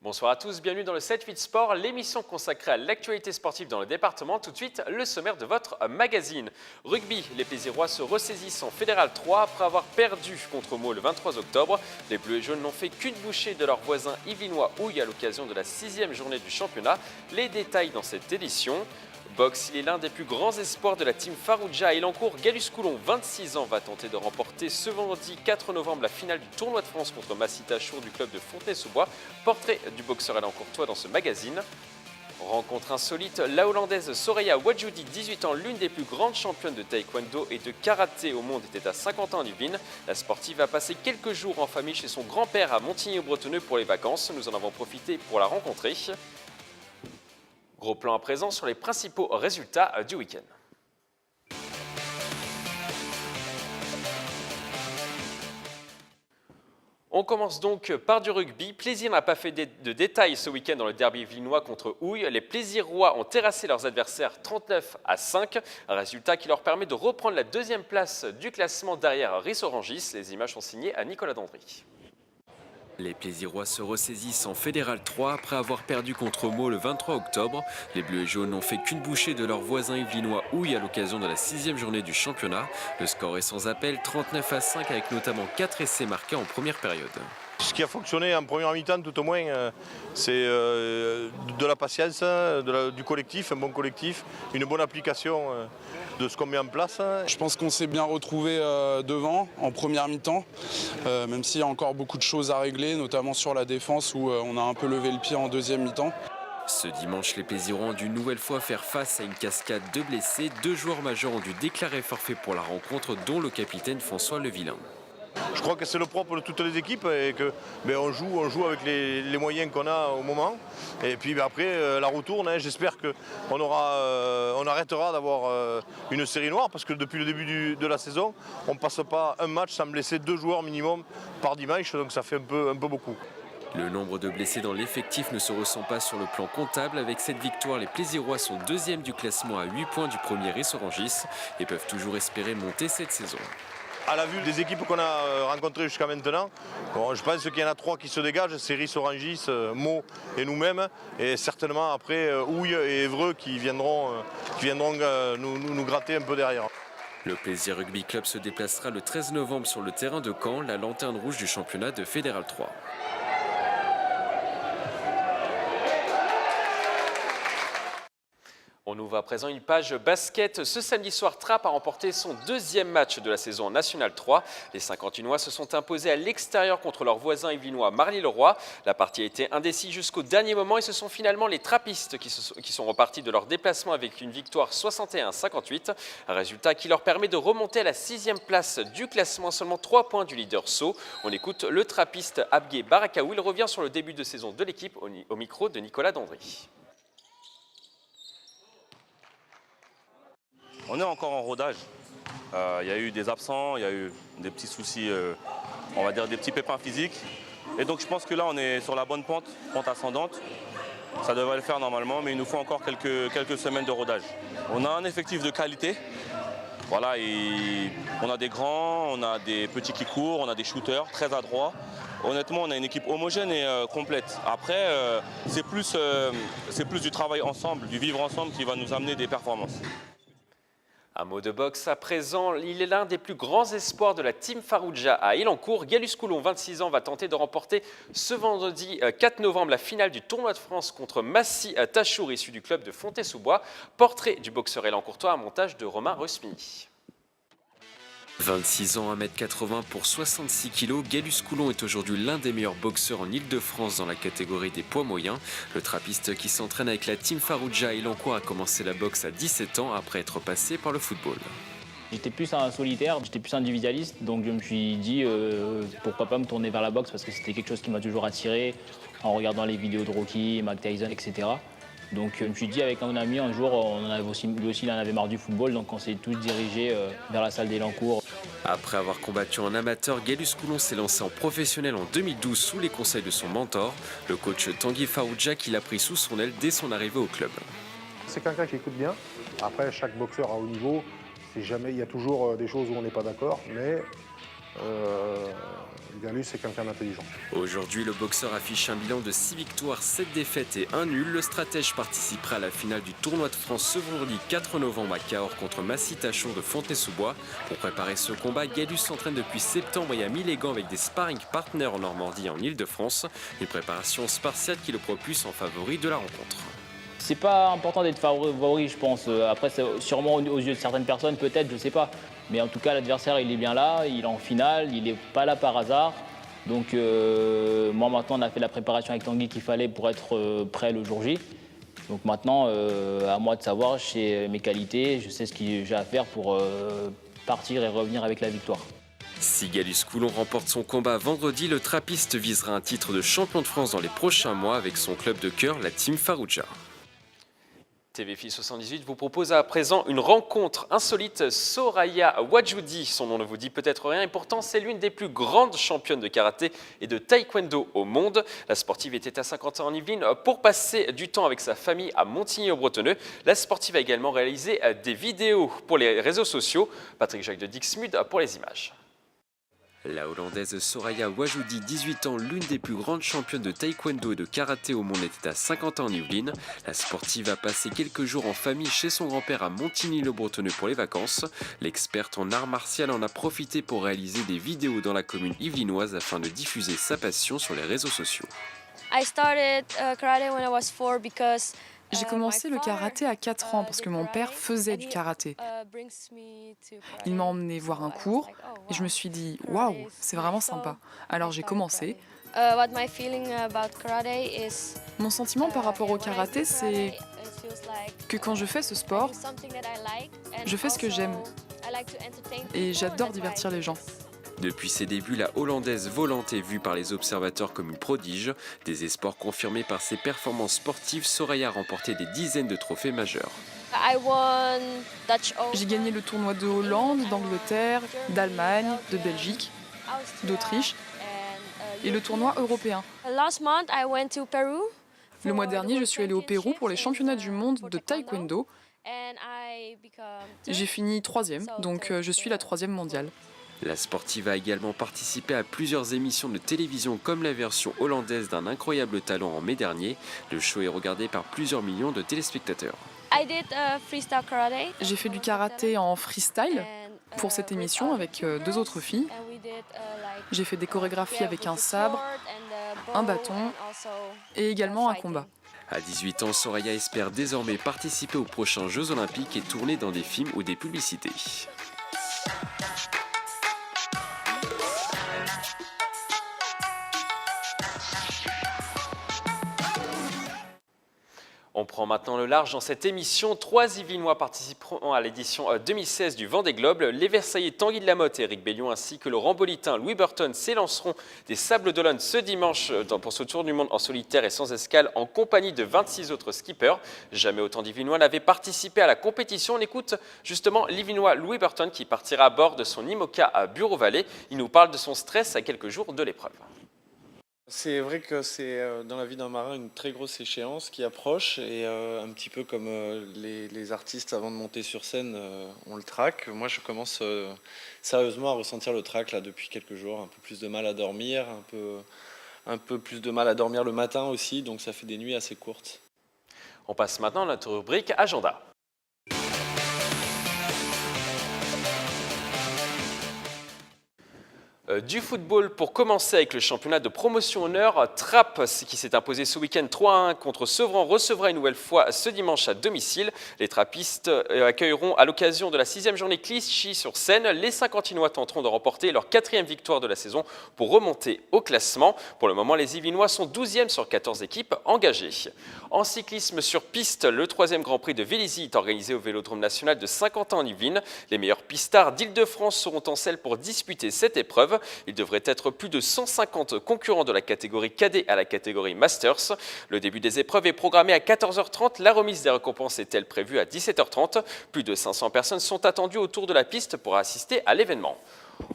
Bonsoir à tous, bienvenue dans le 7-8 Sport, l'émission consacrée à l'actualité sportive dans le département. Tout de suite, le sommaire de votre magazine. Rugby, les Plaisirois se ressaisissent en Fédéral 3 après avoir perdu contre Meaux le 23 octobre. Les Bleus et Jaunes n'ont fait qu'une bouchée de leurs voisins yvelinois Houille à l'occasion de la 6e journée du championnat. Les détails dans cette édition. Boxe, il est l'un des plus grands espoirs de la team Farouja à Elancourt. Galus Coulon, 26 ans, va tenter de remporter ce vendredi 4 novembre la finale du tournoi de France contre Massy Tachour du club de Fontenay-sous-Bois. Portrait du boxeur elancourtois dans ce magazine. Rencontre insolite, la Hollandaise Soraya Wadjoudi, 18 ans, l'une des plus grandes championnes de taekwondo et de karaté au monde, était à 50 ans en Yvelines. La sportive a passé quelques jours en famille chez son grand-père à Montigny-au-Bretonneux pour les vacances. Nous en avons profité pour la rencontrer. Gros plan à présent sur les principaux résultats du week-end. On commence donc par du rugby. Plaisir n'a pas fait de détails ce week-end dans le derby yvelinois contre Houille. Les Plaisirois ont terrassé leurs adversaires 39-5, un résultat qui leur permet de reprendre la deuxième place du classement derrière Ris-Orangis. Les images sont signées à Nicolas Dandry. Les Plaisirois se ressaisissent en Fédéral 3 après avoir perdu contre Meaux le 23 octobre. Les Bleus et Jaunes n'ont fait qu'une bouchée de leurs voisins yvelinois Houille à l'occasion de la 6e journée du championnat. Le score est sans appel, 39-5 avec notamment 4 essais marqués en première période. Ce qui a fonctionné en première mi-temps, tout au moins, c'est de la patience, du collectif, un bon collectif, une bonne application de ce qu'on met en place. Je pense qu'on s'est bien retrouvé devant en première mi-temps, même s'il y a encore beaucoup de choses à régler, notamment sur la défense où on a un peu levé le pied en deuxième mi-temps. Ce dimanche, les Plaisirois ont dû une nouvelle fois faire face à une cascade de blessés. 2 joueurs majeurs ont dû déclarer forfait pour la rencontre, dont le capitaine François Levillain. Je crois que c'est le propre de toutes les équipes et que on joue avec les moyens qu'on a au moment. Et puis après, la retourne, j'espère qu'on arrêtera d'avoir une série noire parce que depuis le début de la saison, on ne passe pas un match sans blesser 2 joueurs minimum par dimanche, donc ça fait un peu beaucoup. Le nombre de blessés dans l'effectif ne se ressent pas sur le plan comptable. Avec cette victoire, les Plaisirois sont 2e du classement à 8 points du premier Ris-Orangis et peuvent toujours espérer monter cette saison. À la vue des équipes qu'on a rencontrées jusqu'à maintenant, je pense qu'il y en a 3 qui se dégagent, c'est Ris-Orangis, Meaux et nous-mêmes. Et certainement après Houille et Évreux qui viendront nous gratter un peu derrière. Le Plaisir Rugby Club se déplacera le 13 novembre sur le terrain de Caen, la lanterne rouge du championnat de Fédéral 3. On ouvre à présent une page basket. Ce samedi soir, Trappes a remporté son 2e match de la saison en National 3. Les 51ois se sont imposés à l'extérieur contre leurs voisins yvelinois Marly-le-Roi. La partie a été indécise jusqu'au dernier moment et ce sont finalement les trappistes qui sont repartis de leur déplacement avec une victoire 61-58. Un résultat qui leur permet de remonter à la 6e place du classement, seulement 3 points du leader Sceaux. On écoute le trappiste Abgué Barakaou. Il revient sur le début de saison de l'équipe au micro de Nicolas Dandry. On est encore en rodage. Il y a eu des absents, il y a eu des petits soucis, on va dire des petits pépins physiques. Et donc je pense que là on est sur la bonne pente ascendante. Ça devrait le faire normalement, mais il nous faut encore quelques semaines de rodage. On a un effectif de qualité. Voilà, et on a des grands, on a des petits qui courent, on a des shooters très adroits. Honnêtement, on a une équipe homogène et complète. Après, c'est plus du travail ensemble, du vivre ensemble qui va nous amener des performances. Un mot de boxe à présent, il est l'un des plus grands espoirs de la team Farouja à Elancourt. Galus Coulon, 26 ans, va tenter de remporter ce vendredi 4 novembre la finale du tournoi de France contre Massy Tachour, issu du club de Fontenay-sous-Bois. Portrait du boxeur elancourtois, un montage de Romain Rusmini. 26 ans, 1m80 pour 66 kg, Galus Coulon est aujourd'hui l'un des meilleurs boxeurs en Ile-de-France dans la catégorie des poids moyens. Le trappiste qui s'entraîne avec la team Farouja à Elancourt a commencé la boxe à 17 ans après être passé par le football. J'étais plus un solitaire, j'étais plus individualiste, donc je me suis dit pourquoi pas me tourner vers la boxe parce que c'était quelque chose qui m'a toujours attiré en regardant les vidéos de Rocky, Mike Tyson, etc. Donc je me suis dit avec un ami un jour, lui aussi il en avait marre du football, donc on s'est tous dirigés vers la salle d'Elancourt. Après avoir combattu en amateur, Galus Coulon s'est lancé en professionnel en 2012 sous les conseils de son mentor, le coach Tanguy Farouja qui l'a pris sous son aile dès son arrivée au club. C'est quelqu'un qui écoute bien. Après, chaque boxeur à haut niveau, il y a toujours des choses où on n'est pas d'accord, mais Galus, c'est quelqu'un d'intelligent. Aujourd'hui, le boxeur affiche un bilan de 6 victoires, 7 défaites et 1 nul. Le stratège participera à la finale du tournoi de France ce vendredi 4 novembre à Cahors contre Massy Tachon de Fontenay-sous-Bois. Pour préparer ce combat, Galus s'entraîne depuis septembre et a mis les gants avec des sparring partners en Normandie et en Ile-de-France. Une préparation spartiate qui le propulse en favori de la rencontre. C'est pas important d'être favori, je pense. Après, sûrement aux yeux de certaines personnes, peut-être, je sais pas. Mais en tout cas, l'adversaire, il est bien là, il est en finale, il n'est pas là par hasard. Donc moi, maintenant, on a fait la préparation avec Tanguy qu'il fallait pour être prêt le jour J. Donc maintenant, à moi de savoir, je sais mes qualités, je sais ce que j'ai à faire pour partir et revenir avec la victoire. Si Galus Coulon remporte son combat vendredi, le trappiste visera un titre de champion de France dans les prochains mois avec son club de cœur, la Team Farouja. TVFI 78 vous propose à présent une rencontre insolite. Soraya Wadjoudi, son nom ne vous dit peut-être rien et pourtant c'est l'une des plus grandes championnes de karaté et de taekwondo au monde. La sportive était à Saint-Quentin-en-Yvelines pour passer du temps avec sa famille à Montigny-au-Bretonneux. La sportive a également réalisé des vidéos pour les réseaux sociaux. Patrick Jacques de Dixmude pour les images. La Hollandaise Soraya Wadjoudi, 18 ans, l'une des plus grandes championnes de taekwondo et de karaté au monde, était à Saint-Quentin-en-Yvelines. La sportive a passé quelques jours en famille chez son grand-père à Montigny-le-Bretonneux pour les vacances. L'experte en art martial en a profité pour réaliser des vidéos dans la commune yvelinoise afin de diffuser sa passion sur les réseaux sociaux. J'ai commencé le karaté à 4 ans parce que mon père faisait du karaté. Il m'a emmené voir un cours et je me suis dit « Waouh, c'est vraiment sympa ». Alors j'ai commencé. Mon sentiment par rapport au karaté, c'est que quand je fais ce sport, je fais ce que j'aime et j'adore divertir les gens. Depuis ses débuts, la Hollandaise volante est vue par les observateurs comme une prodige. Des espoirs confirmés par ses performances sportives, Soraya a remporté des dizaines de trophées majeurs. J'ai gagné le tournoi de Hollande, d'Angleterre, d'Allemagne, de Belgique, d'Autriche et le tournoi européen. Le mois dernier, je suis allée au Pérou pour les championnats du monde de taekwondo. J'ai fini 3e, donc je suis la 3e mondiale. La sportive a également participé à plusieurs émissions de télévision comme la version hollandaise d'un incroyable talent en mai dernier. Le show est regardé par plusieurs millions de téléspectateurs. J'ai fait du karaté en freestyle pour cette émission avec 2 autres filles. J'ai fait des chorégraphies avec un sabre, un bâton et également un combat. À 18 ans, Soraya espère désormais participer aux prochains Jeux Olympiques et tourner dans des films ou des publicités. On prend maintenant le large dans cette émission. 3 Yvelinois participeront à l'édition 2016 du Vendée Globe. Les Versaillais Tanguy de Lamotte et Éric Bellion ainsi que le Rambolitain Louis Burton s'élanceront des Sables d'Olonne ce dimanche pour ce tour du monde en solitaire et sans escale en compagnie de 26 autres skippers. Jamais autant d'Yvelinois n'avaient participé à la compétition. On écoute justement l'Yvelinois Louis Burton qui partira à bord de son IMOCA à Bureau-Vallée. Il nous parle de son stress à quelques jours de l'épreuve. C'est vrai que c'est dans la vie d'un marin une très grosse échéance qui approche et un petit peu comme les artistes avant de monter sur scène ont le trac. Moi je commence sérieusement à ressentir le trac là depuis quelques jours, un peu plus de mal à dormir, un peu plus de mal à dormir le matin aussi, donc ça fait des nuits assez courtes. On passe maintenant à notre rubrique Agenda. Du football pour commencer avec le championnat de promotion honneur. Trappes qui s'est imposé ce week-end 3-1 contre Sevran recevra une nouvelle fois ce dimanche à domicile. Les trappistes accueilleront à l'occasion de la 6e journée Clichy-sur-Seine. Les Saint-Quentinois tenteront de remporter leur 4e victoire de la saison pour remonter au classement. Pour le moment, les Yvelinois sont 12e sur 14 équipes engagées. En cyclisme sur piste, le 3e Grand Prix de Vélizy est organisé au Vélodrome national de Saint-Quentin-en-Yvelines. Les meilleurs pistards d'Île-de-France seront en selle pour disputer cette épreuve. Il devrait être plus de 150 concurrents de la catégorie cadet à la catégorie Masters. Le début des épreuves est programmé à 14h30. La remise des récompenses est-elle prévue à 17h30. Plus de 500 personnes sont attendues autour de la piste pour assister à l'événement.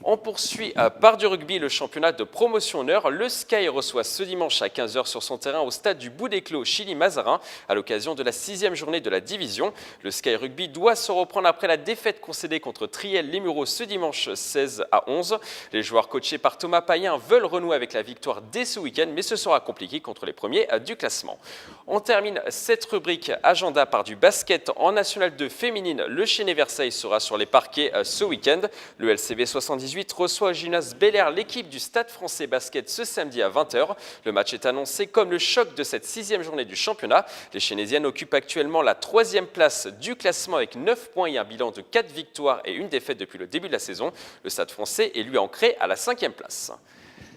On poursuit par du rugby le championnat de promotion Nord. Le Sky reçoit ce dimanche à 15 h sur son terrain au stade du Bout-des-Clos Chili-Mazarin à l'occasion de la 6e journée de la division. Le Sky Rugby doit se reprendre après la défaite concédée contre Triel-les-Mureaux ce dimanche 16 à 11. Les joueurs coachés par Thomas Payen veulent renouer avec la victoire dès ce week-end, mais ce sera compliqué contre les premiers du classement. On termine cette rubrique agenda par du basket en National 2 féminine. Le Chénet-Versailles sera sur les parquets ce week-end. Le LCV 78 reçoit au gymnase Bel-Air l'équipe du Stade français basket ce samedi à 20 h. Le match est annoncé comme le choc de cette 6e journée du championnat. Les Chénésiennes occupent actuellement la 3e place du classement avec 9 points et un bilan de 4 victoires et une défaite depuis le début de la saison. Le Stade français est lui ancré à la 5e place.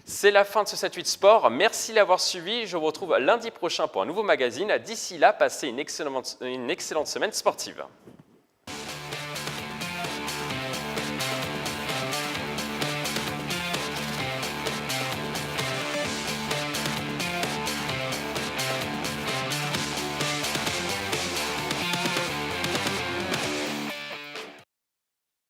C'est la fin de ce 7-8 Sport. Merci de l'avoir suivi. Je vous retrouve lundi prochain pour un nouveau magazine. D'ici là, passez une excellente semaine sportive.